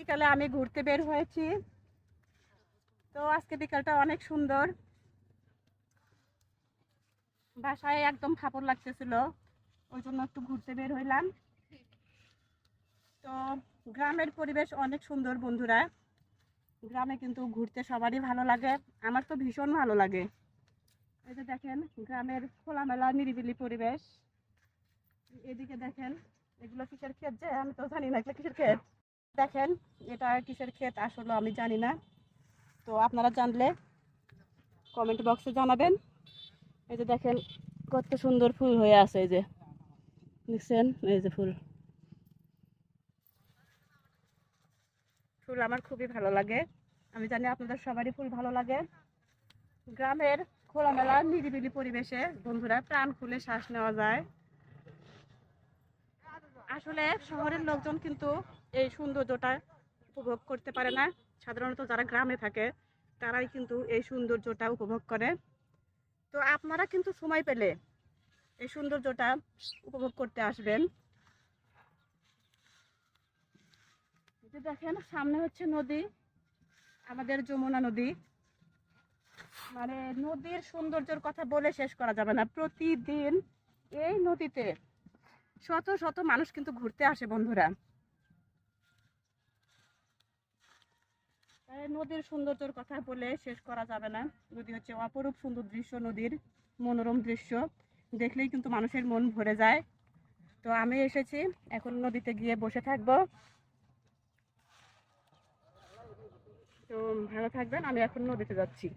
বিকালে আমি ঘুরতে বের হয়েছি। তো আজকে বিকালটা অনেক সুন্দর, বাসায় একদম ফাপড় লাগতেছিল, ওই জন্য একটু ঘুরতে বের হইলাম। তো গ্রামের পরিবেশ অনেক সুন্দর বন্ধুরা, গ্রামে কিন্তু ঘুরতে সবারই ভালো লাগে, আমার তো ভীষণ ভালো লাগে। এই যে দেখেন গ্রামের খোলামেলা নিরিবিলি পরিবেশ। এদিকে দেখেন এগুলো কিসের ক্ষেত যে আমি তো জানি না এগুলো কিসের ক্ষেত। দেখেন এটা কিসের ক্ষেত আসলে আমি জানি না, তো আপনারা জানলে কমেন্ট বক্সে জানাবেন। এই যে দেখেন কত সুন্দর ফুল হয়ে আছে, এই যে দেখছেন, এই যে ফুল ফুল আমার খুবই ভালো লাগে। আমি জানি আপনাদের সবারই ফুল ভালো লাগে। গ্রামের খোলামেলা নিরিবিলি পরিবেশে বন্ধুরা প্রাণ খুলে শ্বাস নেওয়া যায়। আসলে শহরের লোকজন কিন্তু এই সৌন্দর্যটা উপভোগ করতে পারে না, সাধারণত যারা গ্রামে থাকে তারাই কিন্তু এই সৌন্দর্যটা উপভোগ করে। তো আপনারা কিন্তু সময় পেলে এই সৌন্দর্যটা উপভোগ করতে আসবেন। দেখেন সামনে হচ্ছে নদী, আমাদের যমুনা নদী। মানে নদীর সৌন্দর্যের কথা বলে শেষ করা যাবে না। প্রতিদিন এই নদীতে শত শত মানুষ কিন্তু ঘুরতে আসে বন্ধুরা। নদীর সৌন্দর্যের কথা বলে শেষ করা যাবে না। নদী হচ্ছে অপরূপ সুন্দর দৃশ্য, নদীর মনোরম দৃশ্য দেখলেই কিন্তু মানুষের মন ভরে যায়। তো আমি এসেছি, এখন নদীতে গিয়ে বসে থাকবো। তো ভালো থাকবেন, আমি এখন নদীতে যাচ্ছি।